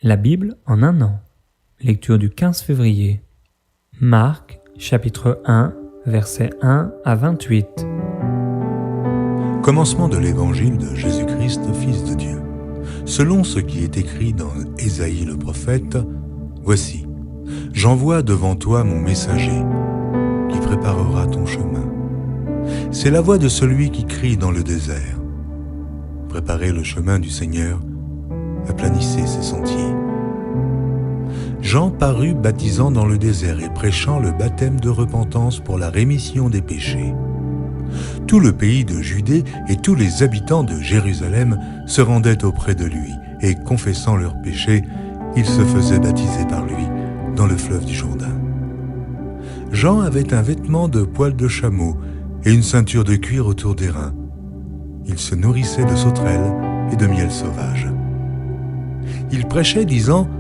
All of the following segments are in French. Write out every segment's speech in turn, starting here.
La Bible en un an. Lecture du 15 février. Marc, chapitre 1, versets 1 à 28. Commencement de l'évangile de Jésus-Christ, Fils de Dieu. Selon ce qui est écrit dans Ésaïe le prophète, « Voici, j'envoie devant toi mon messager, qui préparera ton chemin. C'est la voix de celui qui crie dans le désert. Préparez le chemin du Seigneur, aplanissez ses sentiers. » Jean parut baptisant dans le désert et prêchant le baptême de repentance pour la rémission des péchés. Tout le pays de Judée et tous les habitants de Jérusalem se rendaient auprès de lui, et confessant leurs péchés, ils se faisaient baptiser par lui dans le fleuve du Jourdain. Jean avait un vêtement de poil de chameau et une ceinture de cuir autour des reins. Il se nourrissait de sauterelles et de miel sauvage. Il prêchait disant «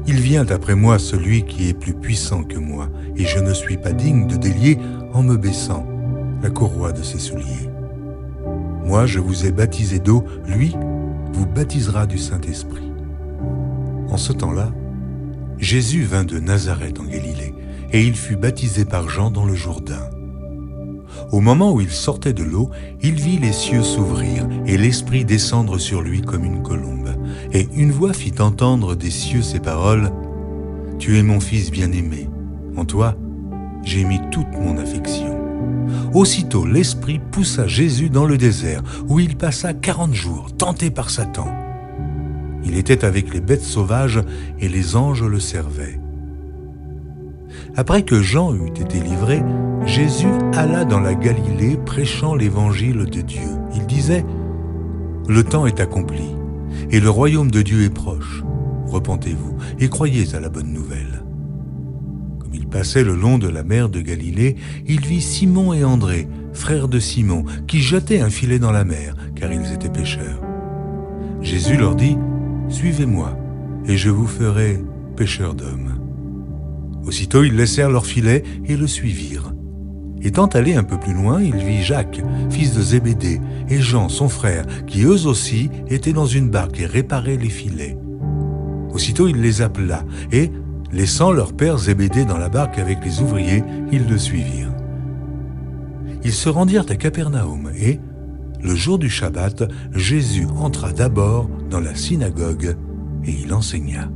Il vient après moi celui qui est plus puissant que moi, et je ne suis pas digne de délier en me baissant la courroie de ses souliers. Moi, je vous ai baptisé d'eau, lui vous baptisera du Saint-Esprit. » En ce temps-là, Jésus vint de Nazareth en Galilée, et il fut baptisé par Jean dans le Jourdain. Au moment où il sortait de l'eau, il vit les cieux s'ouvrir et l'Esprit descendre sur lui comme une colombe. Et une voix fit entendre des cieux ces paroles « Tu es mon Fils bien-aimé, en toi j'ai mis toute mon affection. » Aussitôt l'Esprit poussa Jésus dans le désert, où il passa 40 jours, tenté par Satan. Il était avec les bêtes sauvages et les anges le servaient. Après que Jean eut été livré, Jésus alla dans la Galilée prêchant l'évangile de Dieu. Il disait « Le temps est accompli, et le royaume de Dieu est proche. Repentez-vous et croyez à la bonne nouvelle. » Comme il passait le long de la mer de Galilée, il vit Simon et André, frères de Simon, qui jetaient un filet dans la mer, car ils étaient pêcheurs. Jésus leur dit « Suivez-moi, et je vous ferai pêcheurs d'hommes. » Aussitôt ils laissèrent leur filet et le suivirent. Étant allé un peu plus loin, il vit Jacques, fils de Zébédée, et Jean, son frère, qui eux aussi étaient dans une barque et réparaient les filets. Aussitôt il les appela, et, laissant leur père Zébédée dans la barque avec les ouvriers, ils le suivirent. Ils se rendirent à Capernaum, et, le jour du Shabbat, Jésus entra d'abord dans la synagogue, et il enseigna.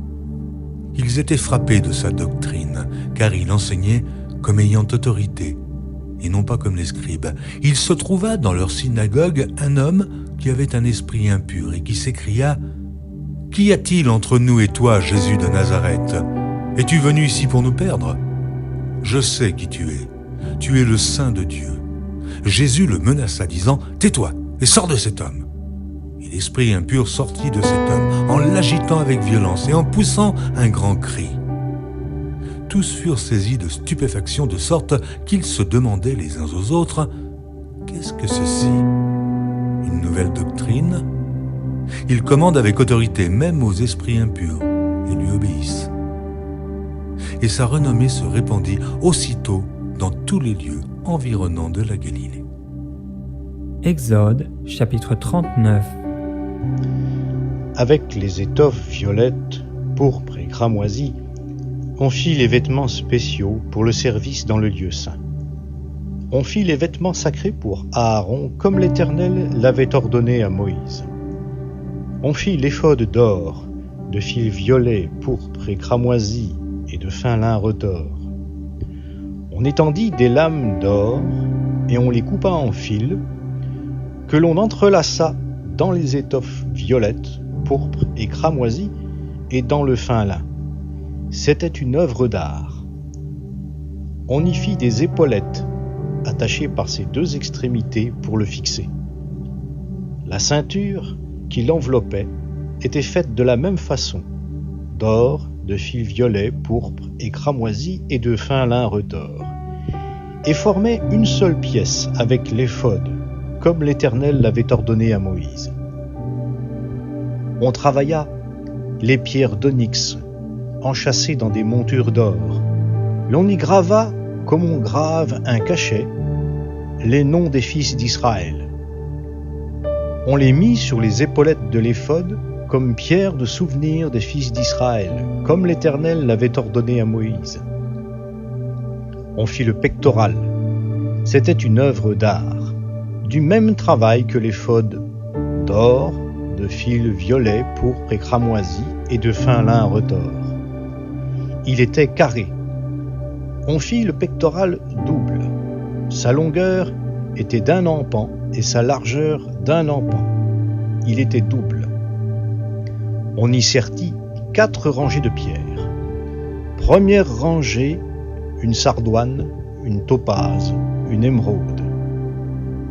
Ils étaient frappés de sa doctrine, car il enseignait comme ayant autorité, et non pas comme les scribes. Il se trouva dans leur synagogue un homme qui avait un esprit impur et qui s'écria « Qu'y a-t-il entre nous et toi, Jésus de Nazareth? Es-tu venu ici pour nous perdre? Je sais qui tu es le Saint de Dieu. » Jésus le menaça, disant « Tais-toi et sors de cet homme. » Et l'esprit impur sortit de cet homme, en l'agitant avec violence et en poussant un grand cri. Tous furent saisis de stupéfaction, de sorte qu'ils se demandaient les uns aux autres « Qu'est-ce que ceci? Une nouvelle doctrine ?» Il commande avec autorité même aux esprits impurs et lui obéissent. Et sa renommée se répandit aussitôt dans tous les lieux environnants de la Galilée. Exode, chapitre 39. Avec les étoffes violettes, pourpres et cramoisies, on fit les vêtements spéciaux pour le service dans le lieu saint. On fit les vêtements sacrés pour Aaron, comme l'Éternel l'avait ordonné à Moïse. On fit l'éphod d'or, de fils violets, pourpres et cramoisis, et de fin lin retors. On étendit des lames d'or, et on les coupa en fils, que l'on entrelaça dans les étoffes violettes, pourpres et cramoisies, et dans le fin lin. C'était une œuvre d'art. On y fit des épaulettes, attachées par ses deux extrémités pour le fixer. La ceinture qui l'enveloppait était faite de la même façon, d'or, de fils violets, pourpres et cramoisis et de fin lin retors, et formait une seule pièce avec l'éphod, comme l'Éternel l'avait ordonné à Moïse. On travailla les pierres d'onyx, enchâssées dans des montures d'or. L'on y grava, comme on grave un cachet, les noms des fils d'Israël. On les mit sur les épaulettes de l'éphod comme pierre de souvenir des fils d'Israël, comme l'Éternel l'avait ordonné à Moïse. On fit le pectoral. C'était une œuvre d'art, du même travail que l'éphod, d'or, de fil violet, pourpre et cramoisi, et de fin lin retors. Il était carré. On fit le pectoral double. Sa longueur était d'1 empan et sa largeur d'1 empan. Il était double. On y sertit 4 rangées de pierres. Première rangée, une sardoine, une topaze, une émeraude.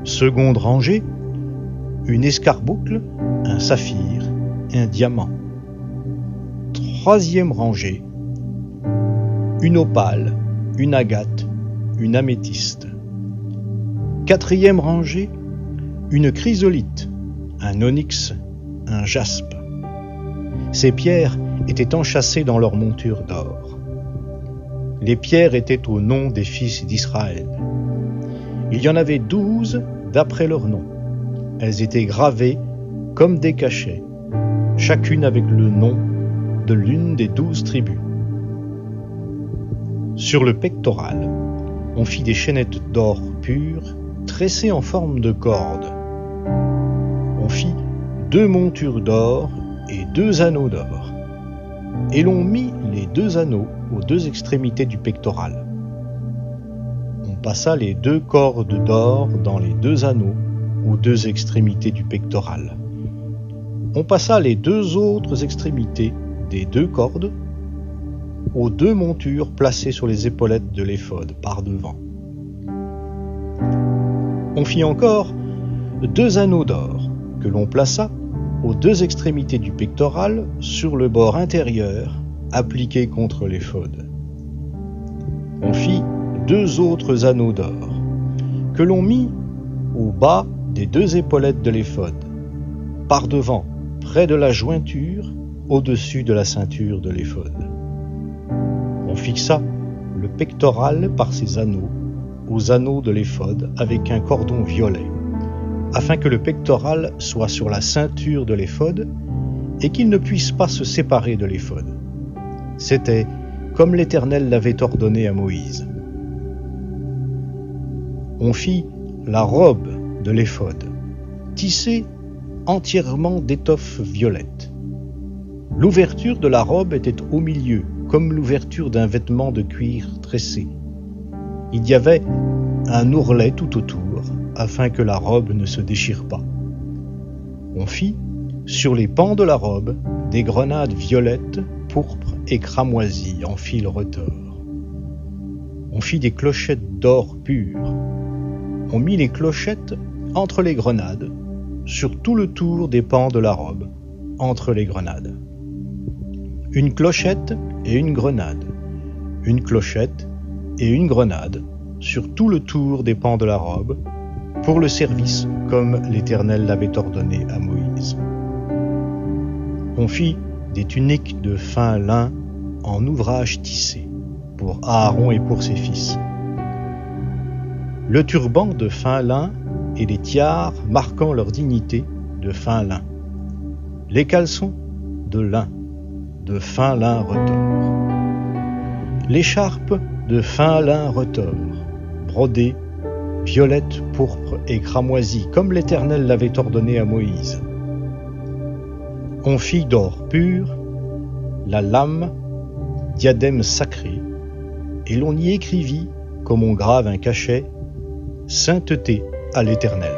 Seconde rangée, une escarboucle, un saphir, un diamant. Troisième rangée, une opale, une agate, une améthyste. Quatrième rangée, une chrysolite, un onyx, un jaspe. Ces pierres étaient enchâssées dans leur monture d'or. Les pierres étaient au nom des fils d'Israël. Il y en avait 12 d'après leur nom. Elles étaient gravées comme des cachets, chacune avec le nom de l'une des 12 tribus. Sur le pectoral, on fit des chaînettes d'or pur tressées en forme de corde. On fit 2 montures d'or et 2 anneaux d'or. Et l'on mit les 2 anneaux aux 2 extrémités du pectoral. On passa les 2 cordes d'or dans les 2 anneaux aux 2 extrémités du pectoral. On passa les 2 autres extrémités des 2 cordes aux 2 montures placées sur les épaulettes de l'éphod par devant. On fit encore 2 anneaux d'or que l'on plaça aux 2 extrémités du pectoral sur le bord intérieur appliqué contre l'éphod. On fit 2 autres anneaux d'or que l'on mit au bas des 2 épaulettes de l'éphod, par devant, près de la jointure, au-dessus de la ceinture de l'éphod. On fixa le pectoral par ses anneaux aux anneaux de l'éphod avec un cordon violet, afin que le pectoral soit sur la ceinture de l'éphod et qu'il ne puisse pas se séparer de l'éphod. C'était comme l'Éternel l'avait ordonné à Moïse. On fit la robe de l'éphod, tissée entièrement d'étoffe violette. L'ouverture de la robe était au milieu, comme l'ouverture d'un vêtement de cuir tressé. Il y avait un ourlet tout autour, afin que la robe ne se déchire pas. On fit, sur les pans de la robe, des grenades violettes, pourpres et cramoisies en fil retors. On fit des clochettes d'or pur. On mit les clochettes entre les grenades, sur tout le tour des pans de la robe, entre les grenades. Une clochette et une grenade, une clochette et une grenade, sur tout le tour des pans de la robe, pour le service comme l'Éternel l'avait ordonné à Moïse. On fit des tuniques de fin lin en ouvrage tissé, pour Aaron et pour ses fils. Le turban de fin lin et les tiares marquant leur dignité de fin lin. Les caleçons de lin, de fin lin retors. L'écharpe de fin lin retors, brodée, violette, pourpre et cramoisie, comme l'Éternel l'avait ordonné à Moïse. On fit d'or pur la lame, diadème sacré, et l'on y écrivit, comme on grave un cachet, sainteté à l'Éternel.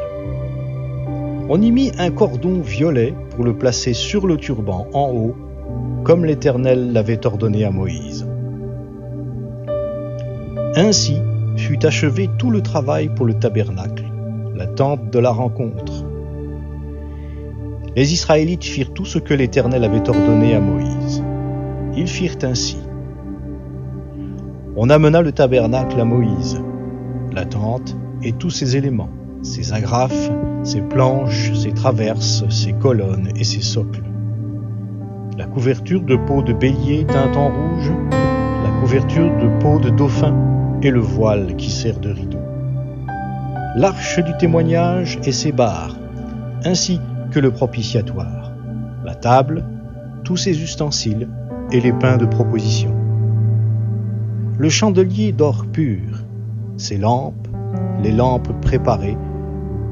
On y mit un cordon violet pour le placer sur le turban en haut, comme l'Éternel l'avait ordonné à Moïse. Ainsi fut achevé tout le travail pour le tabernacle, la tente de la rencontre. Les Israélites firent tout ce que l'Éternel avait ordonné à Moïse. Ils firent ainsi. On amena le tabernacle à Moïse, la tente et tous ses éléments, ses agrafes, ses planches, ses traverses, ses colonnes et ses socles. La couverture de peau de bélier teinte en rouge, la couverture de peau de dauphin et le voile qui sert de rideau. L'arche du témoignage et ses barres, ainsi que le propitiatoire, la table, tous ses ustensiles et les pains de proposition. Le chandelier d'or pur, ses lampes, les lampes préparées,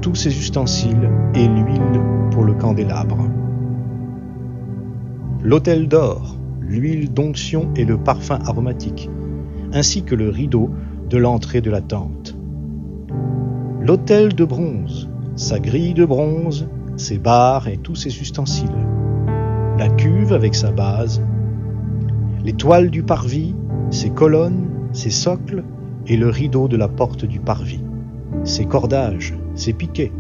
tous ses ustensiles et l'huile pour le candélabre. L'autel d'or, l'huile d'onction et le parfum aromatique, ainsi que le rideau de l'entrée de la tente. L'autel de bronze, sa grille de bronze, ses barres et tous ses ustensiles. La cuve avec sa base, les toiles du parvis, ses colonnes, ses socles et le rideau de la porte du parvis, ses cordages, ses piquets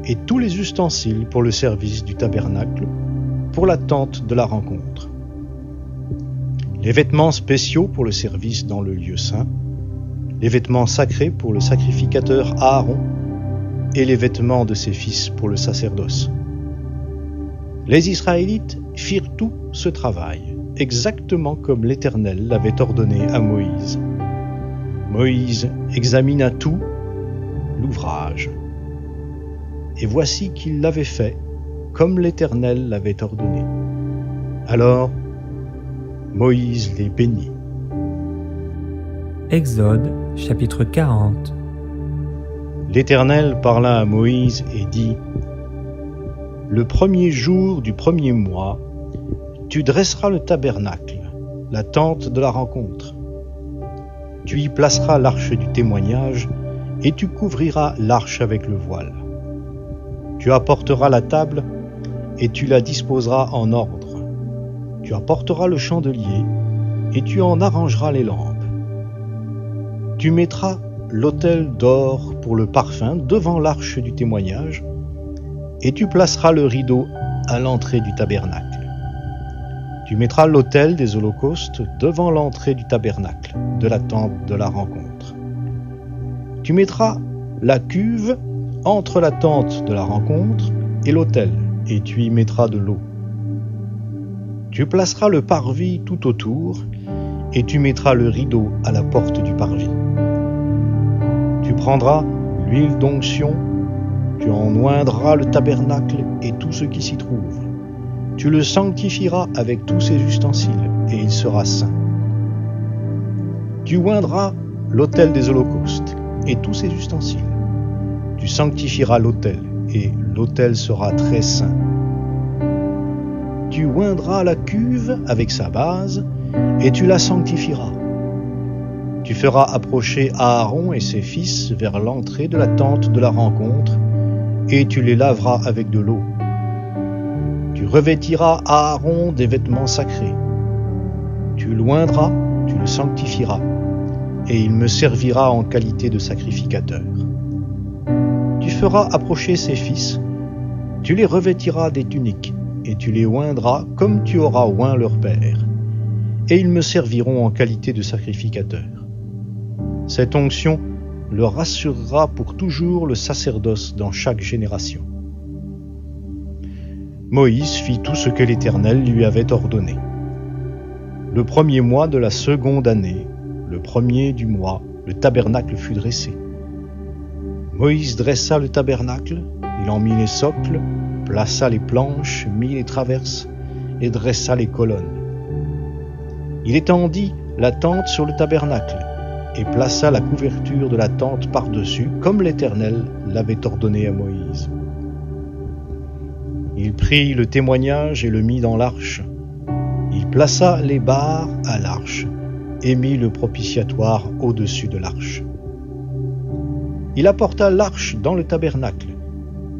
et tous les ustensiles pour le service du tabernacle, pour la tente de la rencontre. Les vêtements spéciaux pour le service dans le lieu saint, les vêtements sacrés pour le sacrificateur Aaron et les vêtements de ses fils pour le sacerdoce. Les Israélites firent tout ce travail, exactement comme l'Éternel l'avait ordonné à Moïse. Moïse examina tout l'ouvrage. Et voici qu'il l'avait fait, comme l'Éternel l'avait ordonné. Alors, Moïse les bénit. Exode, chapitre 40. L'Éternel parla à Moïse et dit : Le premier jour du premier mois, tu dresseras le tabernacle, la tente de la rencontre. Tu y placeras l'arche du témoignage et tu couvriras l'arche avec le voile. Tu apporteras la table et tu la disposeras en ordre. Tu apporteras le chandelier et tu en arrangeras les lampes. Tu mettras l'autel d'or pour le parfum devant l'arche du témoignage et tu placeras le rideau à l'entrée du tabernacle. Tu mettras l'autel des holocaustes devant l'entrée du tabernacle, de la tente de la rencontre. Tu mettras la cuve entre la tente de la rencontre et l'autel, et tu y mettras de l'eau. Tu placeras le parvis tout autour, et tu mettras le rideau à la porte du parvis. Tu prendras l'huile d'onction, tu en oindras le tabernacle et tout ce qui s'y trouve. Tu le sanctifieras avec tous ses ustensiles, et il sera saint. Tu oindras l'autel des holocaustes et tous ses ustensiles. Tu sanctifieras l'autel, et l'autel sera très saint. Tu oindras la cuve avec sa base, et tu la sanctifieras. Tu feras approcher Aaron et ses fils vers l'entrée de la tente de la rencontre, et tu les laveras avec de l'eau. Tu revêtiras Aaron des vêtements sacrés. Tu l'oindras, tu le sanctifieras, et il me servira en qualité de sacrificateur. Tu feras approcher ses fils, tu les revêtiras des tuniques, et tu les oindras comme tu auras oint leur père, et ils me serviront en qualité de sacrificateur. Cette onction leur assurera pour toujours le sacerdoce dans chaque génération. Moïse fit tout ce que l'Éternel lui avait ordonné. Le premier mois de la seconde année, le premier du mois, le tabernacle fut dressé. Moïse dressa le tabernacle, il en mit les socles, plaça les planches, mit les traverses et dressa les colonnes. Il étendit la tente sur le tabernacle et plaça la couverture de la tente par-dessus, comme l'Éternel l'avait ordonné à Moïse. Il prit le témoignage et le mit dans l'arche. Il plaça les barres à l'arche et mit le propitiatoire au-dessus de l'arche. Il apporta l'arche dans le tabernacle.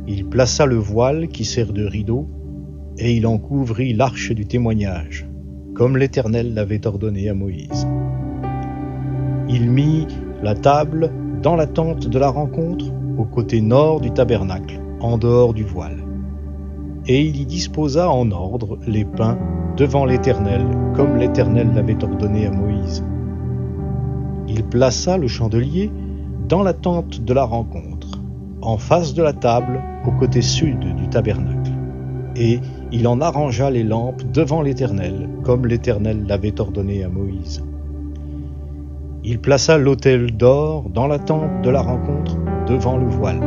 Il plaça le voile qui sert de rideau et il en couvrit l'arche du témoignage, comme l'Éternel l'avait ordonné à Moïse. Il mit la table dans la tente de la rencontre au côté nord du tabernacle, en dehors du voile. Et il y disposa en ordre les pains devant l'Éternel, comme l'Éternel l'avait ordonné à Moïse. Il plaça le chandelier dans la tente de la rencontre, en face de la table, au côté sud du tabernacle. Et il en arrangea les lampes devant l'Éternel, comme l'Éternel l'avait ordonné à Moïse. Il plaça l'autel d'or dans la tente de la rencontre devant le voile,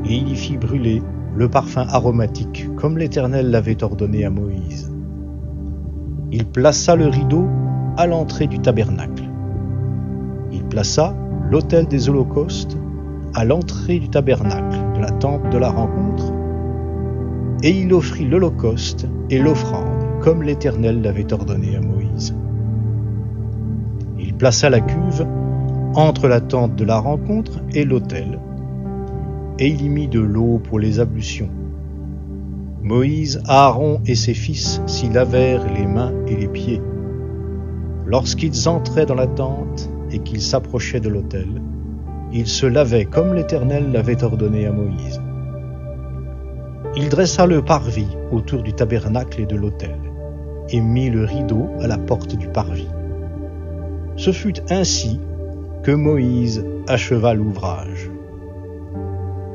et il y fit brûler le parfum aromatique, comme l'Éternel l'avait ordonné à Moïse. Il plaça le rideau à l'entrée du tabernacle. Il plaça l'autel des holocaustes à l'entrée du tabernacle, de la tente de la rencontre, et il offrit l'holocauste et l'offrande, comme l'Éternel l'avait ordonné à Moïse. Il plaça la cuve entre la tente de la rencontre et l'autel, et il y mit de l'eau pour les ablutions. Moïse, Aaron et ses fils s'y lavèrent les mains et les pieds. Lorsqu'ils entraient dans la tente et qu'ils s'approchaient de l'autel, ils se lavaient comme l'Éternel l'avait ordonné à Moïse. Il dressa le parvis autour du tabernacle et de l'autel, et mit le rideau à la porte du parvis. Ce fut ainsi que Moïse acheva l'ouvrage.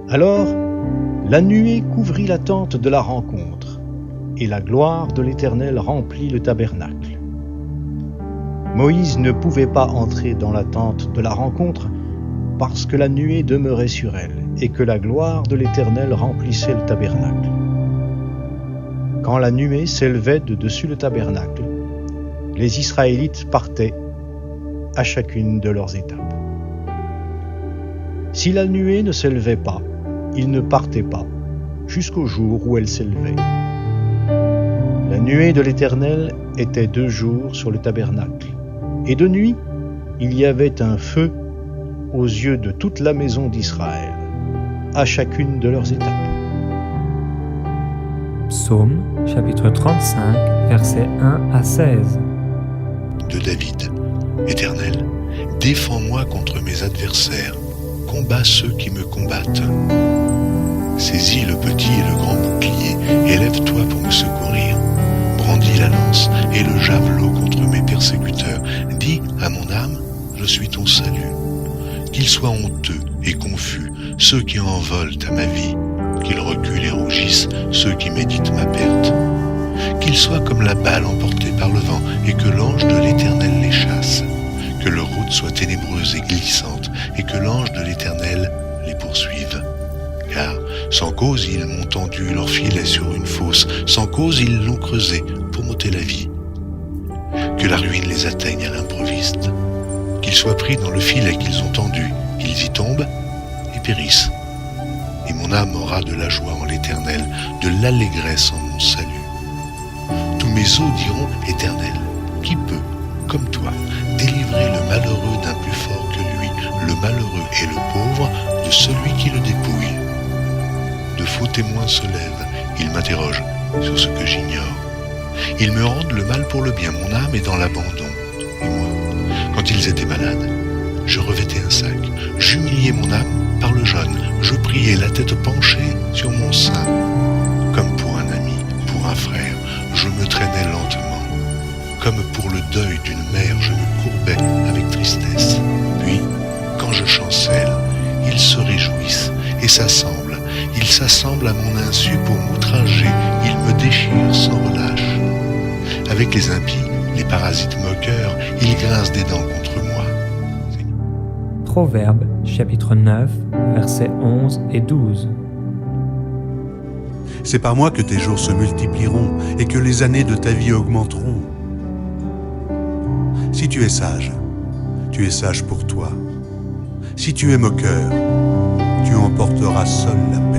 Alors, la nuée couvrit la tente de la rencontre, et la gloire de l'Éternel remplit le tabernacle. Moïse ne pouvait pas entrer dans la tente de la rencontre parce que la nuée demeurait sur elle et que la gloire de l'Éternel remplissait le tabernacle. Quand la nuée s'élevait de dessus le tabernacle, les Israélites partaient à chacune de leurs étapes. Si la nuée ne s'élevait pas, ils ne partaient pas jusqu'au jour où elle s'élevait. La nuée de l'Éternel était 2 jours sur le tabernacle, et de nuit, il y avait un feu aux yeux de toute la maison d'Israël, à chacune de leurs étapes. Psaume, chapitre 35, versets 1 à 16. De David. Éternel, défends-moi contre mes adversaires, combats ceux qui me combattent. Saisis le petit et le grand bouclier, et lève-toi pour me secourir. Brandis la lance et le javelot contre mes persécuteurs. Dis à mon âme, je suis ton salut. Qu'ils soient honteux et confus, ceux qui en veulent à ma vie. Qu'ils reculent et rougissent, ceux qui méditent ma perte. Qu'ils soient comme la balle emportée par le vent, et que l'ange de l'Éternel les chasse. Que leur route soit ténébreuse et glissante, et que l'ange de l'Éternel les poursuive. Car, sans cause, ils m'ont tendu leur filet sur une fosse, sans cause, ils l'ont creusé pour m'ôter la vie. Que la ruine les atteigne à l'improviste. Qu'ils soient pris dans le filet qu'ils ont tendu, ils y tombent et périssent. Et mon âme aura de la joie en l'Éternel, de l'allégresse en mon salut. Tous mes os diront, Éternel, qui peut, comme toi, délivrer le malheureux d'un plus fort que lui, le malheureux et le pauvre de celui qui le dépouille. De faux témoins se lèvent, ils m'interrogent sur ce que j'ignore. Ils me rendent le mal pour le bien, mon âme est dans l'abandon. Et moi, quand ils étaient malades, je revêtais un sac, j'humiliais mon âme par le jeûne, je priais la tête penchée sur mon sein. Comme pour un ami, pour un frère, je me traînais lentement. Comme pour le deuil d'une mère, je me courbais avec tristesse. Puis, quand je chancelle, ils se réjouissent et s'assemblent. Ils s'assemblent à mon insu pour m'outrager. Ils me déchirent sans relâche. Avec les impies, les parasites moqueurs, ils grincent des dents contre moi. Proverbes, chapitre 9, versets 11 et 12. C'est par moi que tes jours se multiplieront et que les années de ta vie augmenteront. Si tu es sage pour toi. Si tu es moqueur, tu emporteras seul la paix.